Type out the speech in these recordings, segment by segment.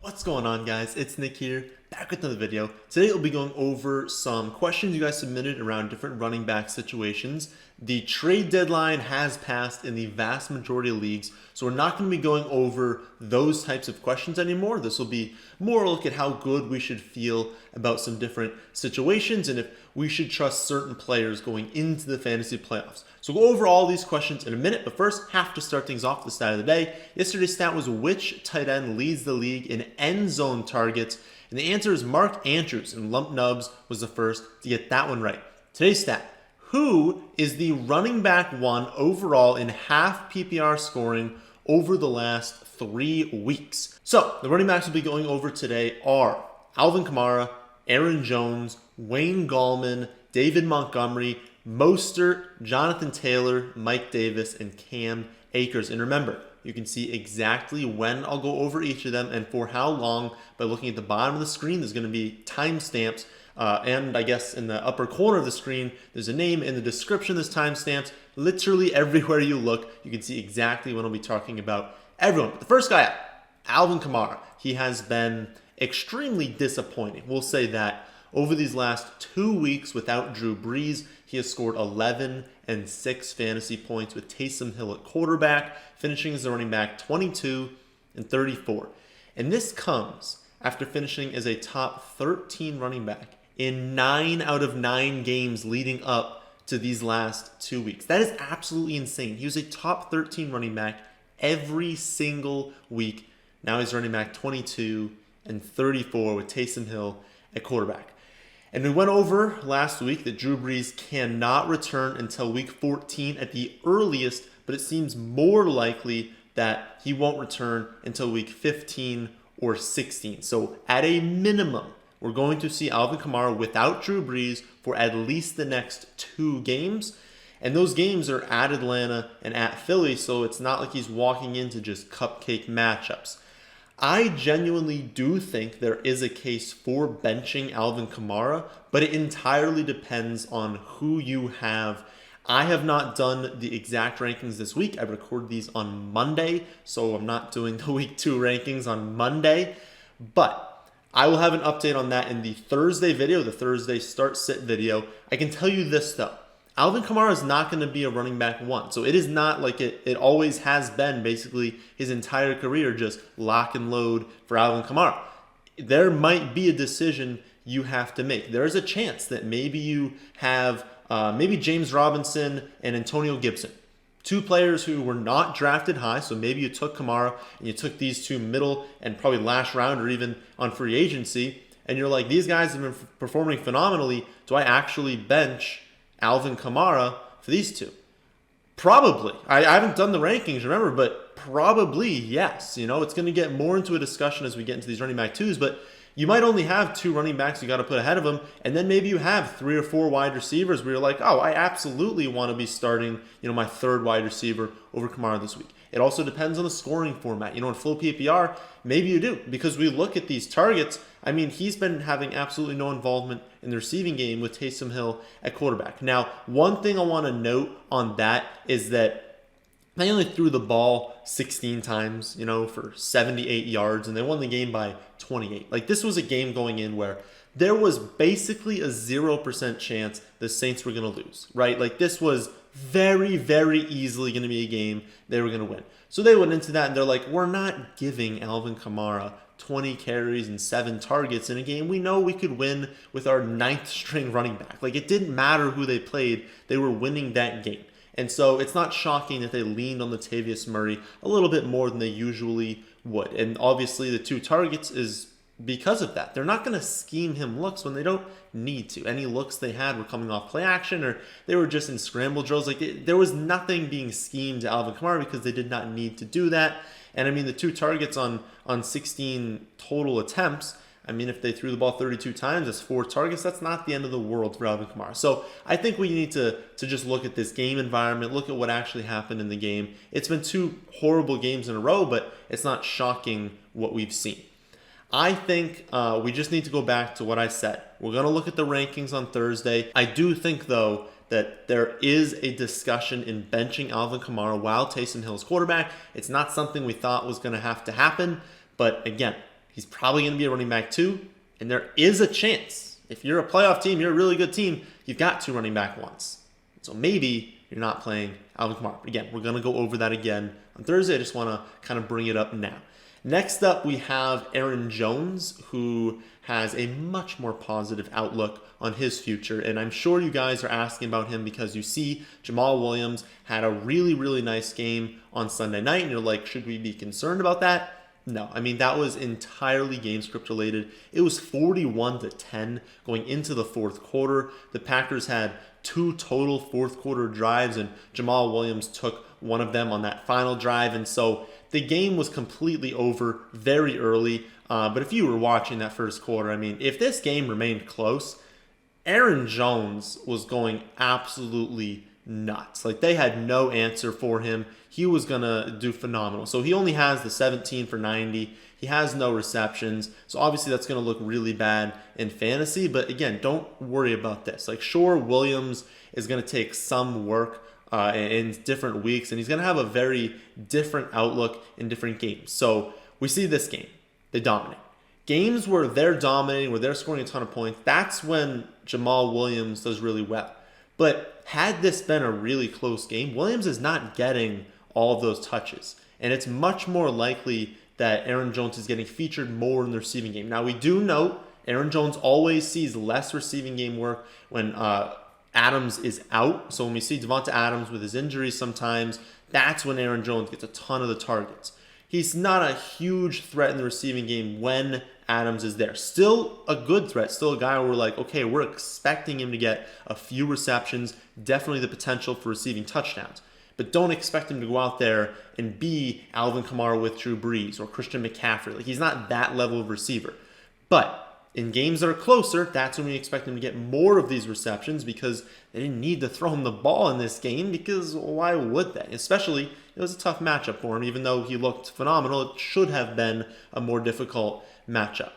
What's going on, guys? It's Nick here, back with another video. Today we'll be going over some questions you guys submitted around different running back situations. The trade deadline has passed in the vast majority of leagues, so we're not going to be going over those types of questions anymore. This will be more a look at how good we should feel about some different situations and if we should trust certain players going into the fantasy playoffs. So we'll go over all these questions in a minute, but first, have to start things off the stat of the day. Yesterday's stat was which tight end leads the league in end zone targets, and the answer is Mark Andrews, and Lump Nubs was the first to get that one right. Today's stat: who is the running back one overall in half PPR scoring over the last 3 weeks? So the running backs we'll be going over today are Alvin Kamara, Aaron Jones, Wayne Gallman, David Montgomery, Mostert, Jonathan Taylor, M.Davis, and Cam Akers. And remember, you can see exactly when I'll go over each of them and for how long by looking at the bottom of the screen. There's going to be timestamps, and I guess in the upper corner of the screen, there's a name. In the description, there's timestamps. Literally everywhere you look, you can see exactly when I'll be talking about everyone. But the first guy up, Alvin Kamara. He has been extremely disappointing. We'll say that. Over these last 2 weeks without Drew Brees, he has scored 11 and 6 fantasy points with Taysom Hill at quarterback, finishing as a running back 22 and 34. And this comes after finishing as a top 13 running back in 9 out of 9 games leading up to these last 2 weeks. That is absolutely insane. He was a top 13 running back every single week. Now he's running back 22 and 34 with Taysom Hill at quarterback. And we went over last week that Drew Brees cannot return until week 14 at the earliest, but it seems more likely that he won't return until week 15 or 16. So at a minimum, we're going to see Alvin Kamara without Drew Brees for at least the next 2 games. And those games are at Atlanta and at Philly, so it's not like he's walking into just cupcake matchups. I genuinely do think there is a case for benching Alvin Kamara, but it entirely depends on who you have. I have not done the exact rankings this week. I record these on Monday, so I'm not doing the week 2 rankings on Monday, but I will have an update on that in the Thursday video, the Thursday start-sit video. I can tell you this, though. Alvin Kamara is not going to be a running back one. So it is not like it always has been basically his entire career, just lock and load for Alvin Kamara. There might be a decision you have to make. There is a chance that maybe you have maybe James Robinson and Antonio Gibson, 2 players who were not drafted high. So maybe you took Kamara and you took these 2 middle and probably last round or even on free agency. And you're like, these guys have been performing phenomenally. Do I actually bench Alvin Kamara for these 2? Probably. I haven't done the rankings, remember, but probably yes. You know, it's going to get more into a discussion as we get into these running back 2s, but you might only have 2 running backs you got to put ahead of them, and then maybe you have 3 or 4 wide receivers where you're like, oh, I absolutely want to be starting, my 3rd wide receiver over Kamara this week. It also depends on the scoring format. In full PPR, maybe you do, because we look at these targets. I mean, he's been having absolutely no involvement in the receiving game with Taysom Hill at quarterback. Now, one thing I want to note on that is that they only threw the ball 16 times, for 78 yards, and they won the game by 28. Like, this was a game going in where there was basically a 0% chance the Saints were going to lose, right? Like, this was very, very easily going to be a game they were going to win. So they went into that and they're like, we're not giving Alvin Kamara 20 carries and 7 targets in a game we know we could win with our 9th string running back. Like, it didn't matter who they played. They were winning that game. And so it's not shocking that they leaned on Latavius Murray a little bit more than they usually would. And obviously the 2 targets is because of that. They're not going to scheme him looks when they don't need to. Any looks they had were coming off play action, or they were just in scramble drills. There was nothing being schemed to Alvin Kamara because they did not need to do that. And I mean, the 2 targets on 16 total attempts, I mean, if they threw the ball 32 times, that's 4 targets. That's not the end of the world for Alvin Kamara. So I think we need to just look at this game environment, look at what actually happened in the game. It's been 2 horrible games in a row, but it's not shocking what we've seen. I think we just need to go back to what I said. We're going to look at the rankings on Thursday. I do think, though, that there is a discussion in benching Alvin Kamara while Taysom Hill's quarterback. It's not something we thought was going to happen, but again, He's probably going to be a running back 2, and there is a chance. If you're a playoff team, you're a really good team, you've got 2 running back 1s. So maybe you're not playing Alvin Kamara. But again, we're going to go over that again on Thursday. I just want to kind of bring it up now. Next up, we have Aaron Jones, who has a much more positive outlook on his future. And I'm sure you guys are asking about him because you see Jamal Williams had a really, really nice game on Sunday night. And you're like, should we be concerned about that? No, I mean, that was entirely game script related. It was 41-10 going into the fourth quarter. The Packers had 2 total fourth quarter drives, and Jamal Williams took one of them on that final drive. And so the game was completely over very early. But if you were watching that first quarter, I mean, if this game remained close, Aaron Jones was going absolutely nuts. Like, they had no answer for him. He was going to do phenomenal. So he only has the 17 for 90. He has no receptions. So obviously that's going to look really bad in fantasy. But again, don't worry about this. Like, sure, Williams is going to take some work in different weeks, and he's going to have a very different outlook in different games. So we see this game. They dominate. Games where they're dominating, where they're scoring a ton of points, that's when Jamal Williams does really well. But had this been a really close game, Williams is not getting all of those touches. And it's much more likely that Aaron Jones is getting featured more in the receiving game. Now, we do note Aaron Jones always sees less receiving game work when Adams is out. So when we see Devonta Adams with his injuries sometimes, that's when Aaron Jones gets a ton of the targets. He's not a huge threat in the receiving game when Adams is there. Still a good threat, still a guy where we're like, okay, we're expecting him to get a few receptions, definitely the potential for receiving touchdowns. But don't expect him to go out there and be Alvin Kamara with Drew Brees or Christian McCaffrey. Like, he's not that level of receiver. But in games that are closer, that's when we expect him to get more of these receptions because they didn't need to throw him the ball in this game because why would they? Especially, it was a tough matchup for him. Even though he looked phenomenal, it should have been a more difficult matchup.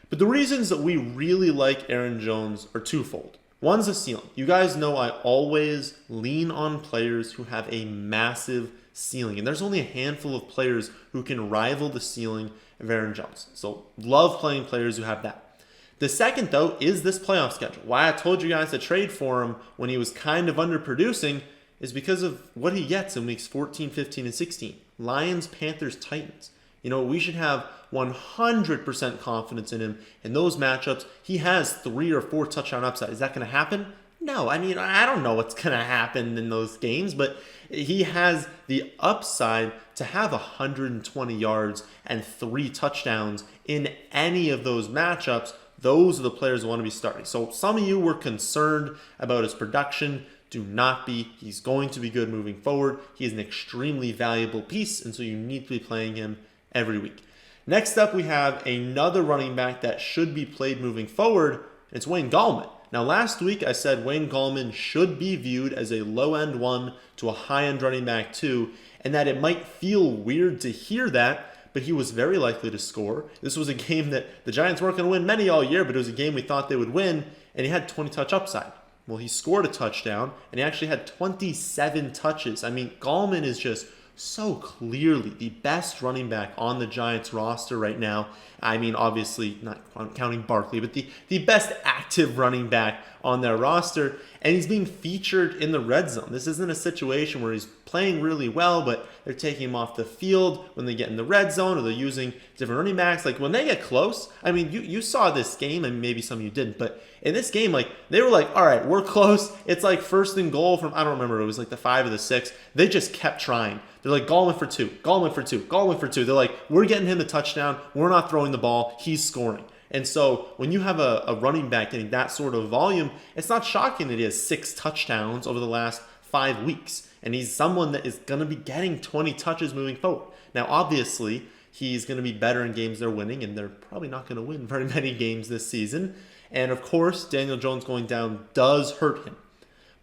But the reasons that we really like Aaron Jones are twofold. One's the ceiling. You guys know I always lean on players who have a massive ceiling. And there's only a handful of players who can rival the ceiling of Aaron Jones. So love playing players who have that. The second, though, is this playoff schedule. Why I told you guys to trade for him when he was kind of underproducing is because of what he gets in weeks 14, 15, and 16. Lions, Panthers, Titans. You know, we should have 100% confidence in him. In those matchups, he has 3 or 4 touchdown upside. Is that going to happen? No. I mean, I don't know what's going to happen in those games, but he has the upside to have 120 yards and 3 touchdowns in any of those matchups. Those are the players who want to be starting. So some of you were concerned about his production. Do not be. He's going to be good moving forward. He is an extremely valuable piece, and so you need to be playing him every week. Next up, we have another running back that should be played moving forward. It's Wayne Gallman. Now, last week I said Wayne Gallman should be viewed as a low-end 1 to a high-end running back 2, and that it might feel weird to hear that, but he was very likely to score. This was a game that the Giants weren't going to win many all year, but it was a game we thought they would win, and he had 20 touch upside. Well, he scored a touchdown, and he actually had 27 touches. I mean, Gallman is just so clearly the best running back on the Giants roster right now. I mean, obviously, not counting Barkley, but the best active running back on their roster. And he's being featured in the red zone. This isn't a situation where he's playing really well, but they're taking him off the field when they get in the red zone, or they're using different running backs. Like, when they get close, I mean, you saw this game, and maybe some of you didn't, but in this game, like, they were like, all right, we're close. It's like 1st and goal from, I don't remember, it was like the 5 or the 6. They just kept trying. They're like, Gallman for 2, Gallman for 2, Gallman for 2. They're like, we're getting him the touchdown. We're not throwing the ball. He's scoring. And so when you have a running back getting that sort of volume, it's not shocking that he has 6 touchdowns over the last 5 weeks. And he's someone that is going to be getting 20 touches moving forward. Now, obviously, he's going to be better in games they're winning, and they're probably not going to win very many games this season. And of course, Daniel Jones going down does hurt him.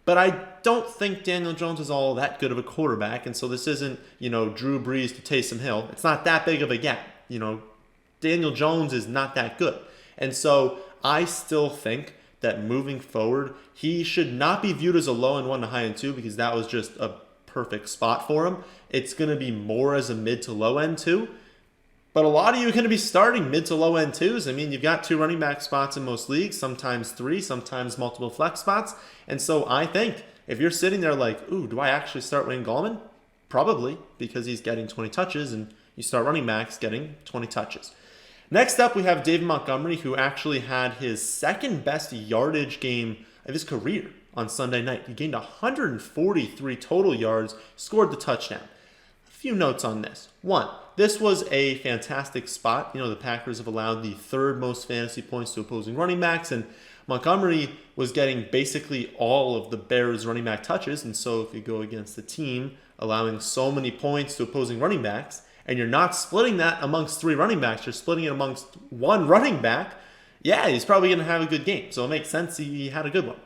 But I don't think Daniel Jones is all that good of a quarterback, and so this isn't, Drew Brees to Taysom Hill. It's not that big of a gap. Daniel Jones is not that good. And so I still think that moving forward, he should not be viewed as a low-end 1 to high-end 2 because that was just a perfect spot for him. It's going to be more as a mid to low-end 2. But a lot of you are going to be starting mid to low end twos. I mean, you've got 2 running back spots in most leagues, sometimes 3, sometimes multiple flex spots. And so I think if you're sitting there like, ooh, do I actually start Wayne Gallman? Probably, because he's getting 20 touches and you start running backs getting 20 touches. Next up, we have David Montgomery, who actually had his second best yardage game of his career on Sunday night. He gained 143 total yards, scored the touchdown. A few notes on this. 1, this was a fantastic spot. You know, the Packers have allowed the 3rd most fantasy points to opposing running backs, and Montgomery was getting basically all of the Bears running back touches. And so if you go against a team allowing so many points to opposing running backs, and you're not splitting that amongst 3 running backs, you're splitting it amongst 1 running back, yeah, he's probably going to have a good game. So it makes sense he had a good one.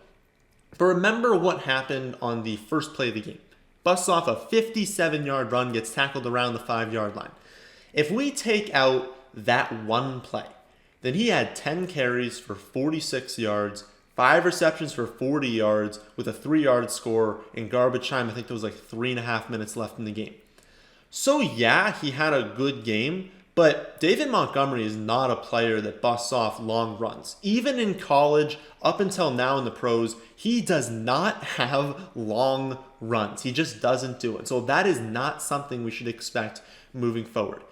But remember what happened on the first play of the game. Busts off a 57-yard run, gets tackled around the 5-yard line. If we take out that one play, then he had 10 carries for 46 yards, 5 receptions for 40 yards with a 3-yard score in garbage time. I think there was like 3.5 minutes left in the game. So yeah, he had a good game, but David Montgomery is not a player that busts off long runs. Even in college, up until now in the pros, he does not have long runs. He just doesn't do it. So that is not something we should expect moving forward.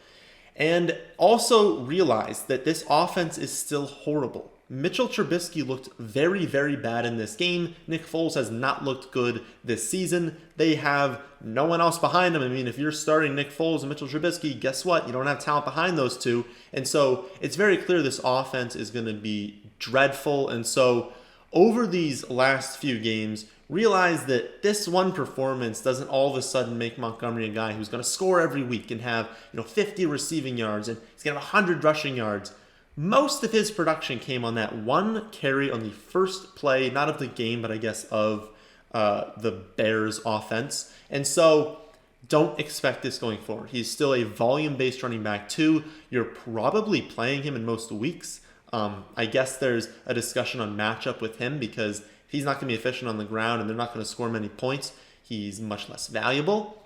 And also realize that this offense is still horrible. Mitchell Trubisky looked very, very bad in this game. Nick Foles has not looked good this season. They have no one else behind them. I mean, if you're starting Nick Foles and Mitchell Trubisky, guess what? You don't have talent behind those two. And so it's very clear this offense is going to be dreadful. And so over these last few games, realize that this one performance doesn't all of a sudden make Montgomery a guy who's going to score every week and have 50 receiving yards and he's going to have 100 rushing yards. Most of his production came on that one carry on the first play, not of the game, but I guess of the Bears offense. And so don't expect this going forward. He's still a volume-based running back too. You're probably playing him in most weeks. I guess there's a discussion on matchup with him because if he's not going to be efficient on the ground and they're not going to score many points, he's much less valuable.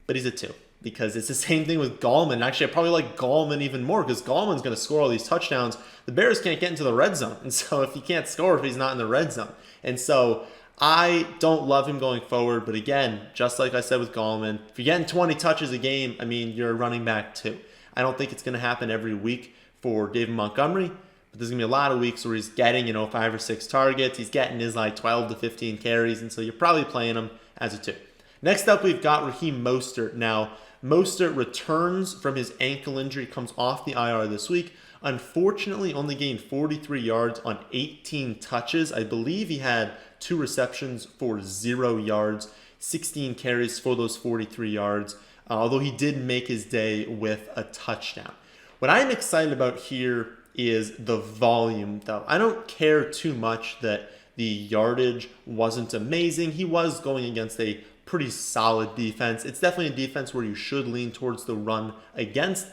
But he's a 2. Because it's the same thing with Gallman. Actually, I probably like Gallman even more because Gallman's going to score all these touchdowns. The Bears can't get into the red zone. And so if he can't score if he's not in the red zone. And so I don't love him going forward. But again, just like I said with Gallman, if you're getting 20 touches a game, I mean, you're a running back too. I don't think it's going to happen every week for David Montgomery. But there's going to be a lot of weeks where he's getting, 5 or 6 targets. He's getting his 12 to 15 carries. And so you're probably playing him as a 2. Next up, we've got Raheem Mostert. Now, Mostert returns from his ankle injury, comes off the IR this week. Unfortunately, only gained 43 yards on 18 touches. I believe he had 2 receptions for 0 yards, 16 carries for those 43 yards, although he did make his day with a touchdown. What I'm excited about here is the volume, though. I don't care too much that the yardage wasn't amazing. He was going against a pretty solid defense. It's definitely a defense where you should lean towards the run against,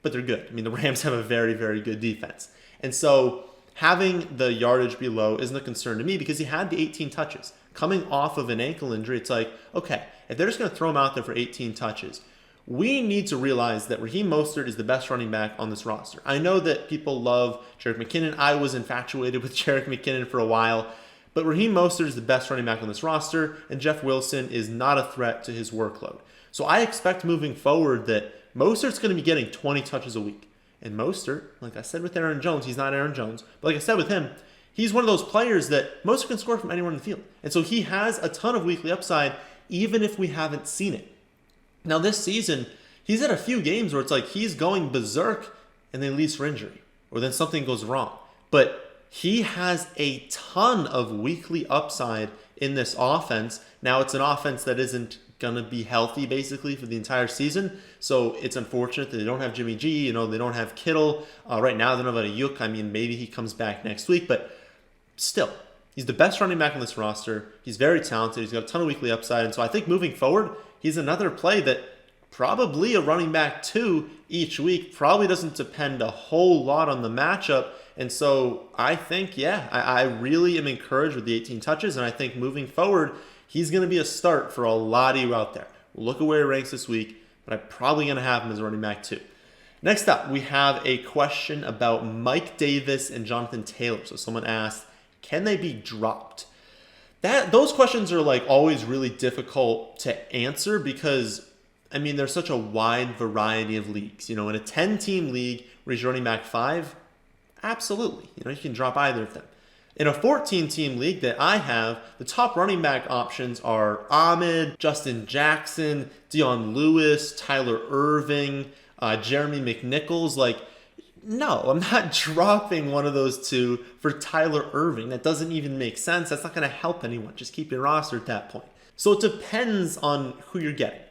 but they're good. I mean, the Rams have a very, very good defense. And so having the yardage be low isn't a concern to me because he had the 18 touches. Coming off of an ankle injury, it's like, okay, if they're just going to throw him out there for 18 touches, we need to realize that Raheem Mostert is the best running back on this roster. I know that people love Jerick McKinnon. I was infatuated with Jerick McKinnon for a while. But Raheem Mostert is the best running back on this roster, and Jeff Wilson is not a threat to his workload. So I expect moving forward that Mostert's going to be getting 20 touches a week. And Mostert, like I said with Aaron Jones, he's not Aaron Jones, but like I said with him, he's one of those players that Mostert can score from anywhere in the field. And so he has a ton of weekly upside, even if we haven't seen it. Now this season, he's had a few games where it's like he's going berserk and then leaves for injury, or then something goes wrong. But he has a ton of weekly upside in this offense. Now, it's an offense that isn't going to be healthy, basically, for the entire season. So it's unfortunate that they don't have Jimmy G. They don't have Kittle. Right now, they don't have Ayuk. I mean, maybe he comes back next week. But still, he's the best running back on this roster. He's very talented. He's got a ton of weekly upside. And so I think moving forward, he's another play that probably a running back 2 each week. Probably doesn't depend a whole lot on the matchup. And so I think, I really am encouraged with the 18 touches. And I think moving forward, he's going to be a start for a lot of you out there. Look at where he ranks this week, but I'm probably going to have him as running back 2. Next up, we have a question about M.Davis and Jonathan Taylor. So someone asked, can they be dropped? Those questions are like always really difficult to answer because, I mean, there's such a wide variety of leagues. In a 10-team league where he's running back 5, absolutely. You can drop either of them. In a 14-team league that I have, the top running back options are Ahmed, Justin Jackson, Dion Lewis, Tyler Irving, Jeremy McNichols. No, I'm not dropping one of those two for Tyler Irving. That doesn't even make sense. That's not going to help anyone. Just keep your roster at that point. So it depends on who you're getting.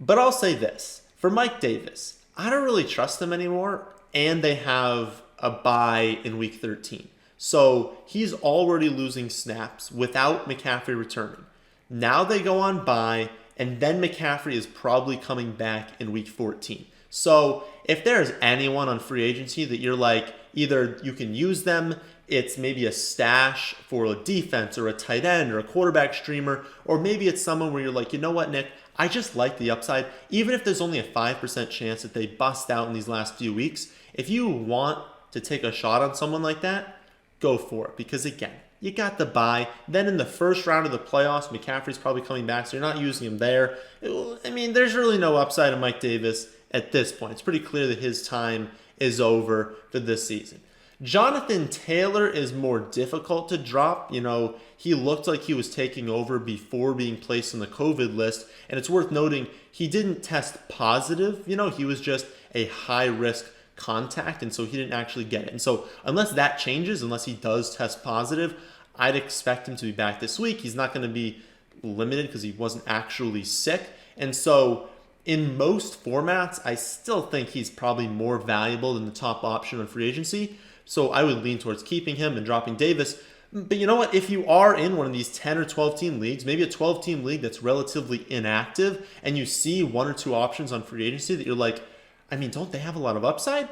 But I'll say this. For M.Davis, I don't really trust him anymore, and they have a bye in week 13. So he's already losing snaps without McCaffrey returning. Now they go on bye, and then McCaffrey is probably coming back in week 14. So if there's anyone on free agency that you're like, either you can use them, it's maybe a stash for a defense or a tight end or a quarterback streamer, or maybe it's someone where you're like, you know what, Nick, I just like the upside. Even if there's only a 5% chance that they bust out in these last few weeks, if you want to take a shot on someone like that, go for it. Because again, you got the bye. Then in the first round of the playoffs, McCaffrey's probably coming back, so you're not using him there. I mean, there's really no upside of M.Davis at this point. It's pretty clear that his time is over for this season. Jonathan Taylor is more difficult to drop. He looked like he was taking over before being placed on the COVID list. And it's worth noting, he didn't test positive. He was just a high-risk contact, and so he didn't actually get it. And so unless that changes, unless he does test positive, I'd expect him to be back this week. He's not going to be limited because he wasn't actually sick. And so in most formats, I still think he's probably more valuable than the top option on free agency. So I would lean towards keeping him and dropping Davis. But you know what? If you are in one of these 10 or 12-team leagues, maybe a 12-team league that's relatively inactive, and you see one or two options on free agency that you're like, I mean, don't they have a lot of upside?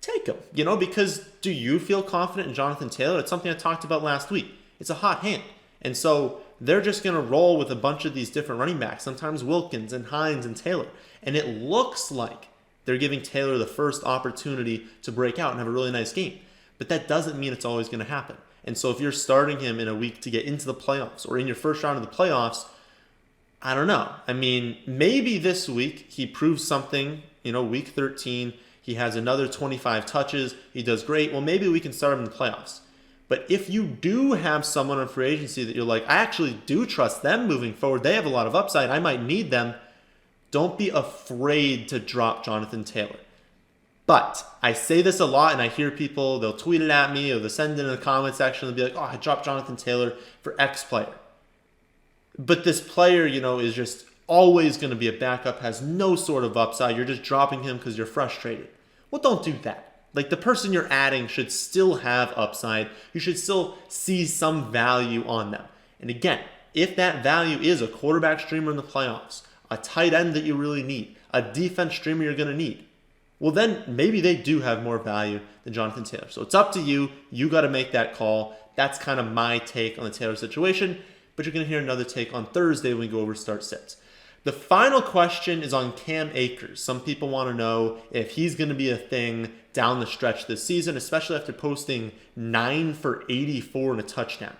Take them, because do you feel confident in Jonathan Taylor? It's something I talked about last week. It's a hot hand. And so they're just going to roll with a bunch of these different running backs, sometimes Wilkins and Hines and Taylor. And it looks like they're giving Taylor the first opportunity to break out and have a really nice game. But that doesn't mean it's always going to happen. And so if you're starting him in a week to get into the playoffs or in your first round of the playoffs, I don't know. I mean, maybe this week he proves something, week 13, he has another 25 touches, he does great. Well, maybe we can start him in the playoffs. But if you do have someone on free agency that you're like, I actually do trust them moving forward, they have a lot of upside, I might need them, don't be afraid to drop Jonathan Taylor. But I say this a lot, and I hear people, they'll tweet it at me or they'll send it in the comment section, they'll be like, oh, I dropped Jonathan Taylor for X player. But this player, is just always going to be a backup, has no sort of upside. You're just dropping him because you're frustrated. Well, don't do that. The person you're adding should still have upside. You should still see some value on them. And again, if that value is a quarterback streamer in the playoffs, a tight end that you really need, a defense streamer you're going to need, well, then maybe they do have more value than Jonathan Taylor. So it's up to you. You got to make that call. That's kind of my take on the Taylor situation. But you're going to hear another take on Thursday when we go over start sits. The final question is on Cam Akers. Some people want to know if he's going to be a thing down the stretch this season, especially after posting 9 for 84 and a touchdown.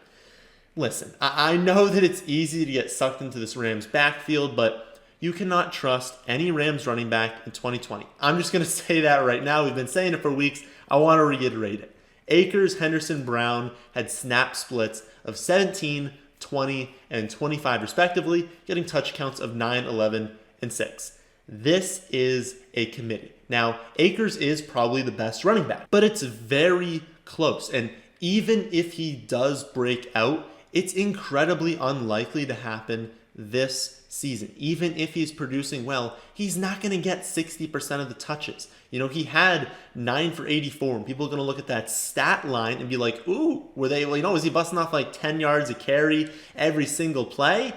Listen, I know that it's easy to get sucked into this Rams backfield, but you cannot trust any Rams running back in 2020. I'm just going to say that right now. We've been saying it for weeks. I want to reiterate it. Akers, Henderson, Brown had snap splits of 17, 20, and 25 respectively, getting touch counts of 9, 11, and 6. This is a committee. Now, Akers is probably the best running back, but it's very close. And even if he does break out, it's incredibly unlikely to happen this season. Even if he's producing well, he's not going to get 60% of the touches. He had 9 for 84, and people are going to look at that stat line and be like, ooh, is he busting off 10 yards a carry every single play?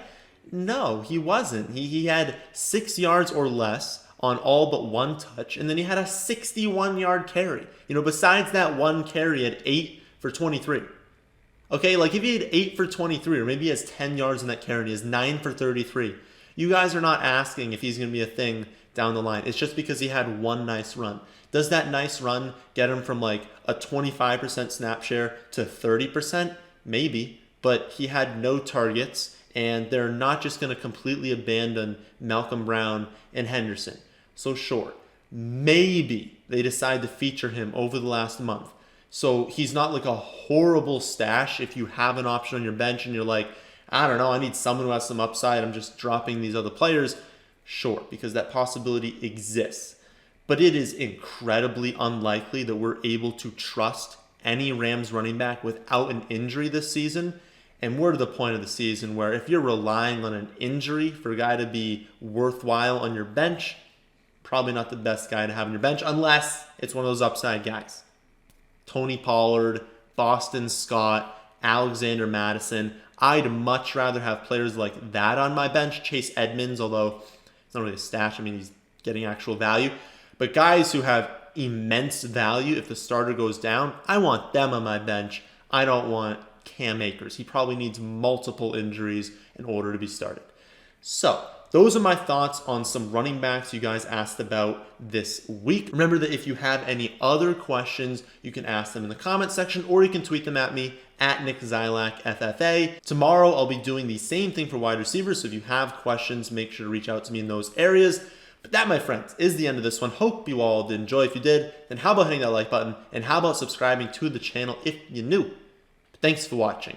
No, he wasn't. He had 6 yards or less on all but one touch, and then he had a 61-yard carry. Besides that one carry, he had 8 for 23. Okay, if he had 8 for 23, or maybe he has 10 yards in that carry and he has 9 for 33, You guys are not asking if he's going to be a thing down the line. It's just because he had one nice run. Does that nice run get him from like a 25% snap share to 30%? Maybe, but he had no targets, and they're not just going to completely abandon Malcolm Brown and Henderson. So sure, maybe they decide to feature him over the last month. So he's not like a horrible stash if you have an option on your bench and you're like, I don't know, I need someone who has some upside. I'm just dropping these other players. Sure, because that possibility exists. But it is incredibly unlikely that we're able to trust any Rams running back without an injury this season. And we're to the point of the season where if you're relying on an injury for a guy to be worthwhile on your bench, probably not the best guy to have on your bench unless it's one of those upside guys. Tony Pollard, Boston Scott, Alexander Madison. I'd much rather have players like that on my bench. Chase Edmonds, although it's not really a stash. I mean, he's getting actual value. But guys who have immense value if the starter goes down, I want them on my bench. I don't want Cam Akers. He probably needs multiple injuries in order to be started. So those are my thoughts on some running backs you guys asked about this week. Remember that if you have any other questions, you can ask them in the comment section, or you can tweet them at me at Nick Zylak FFA. Tomorrow, I'll be doing the same thing for wide receivers. So if you have questions, make sure to reach out to me in those areas. But that, my friends, is the end of this one. Hope you all did enjoy. If you did, then how about hitting that like button? And how about subscribing to the channel if you're new? Thanks for watching.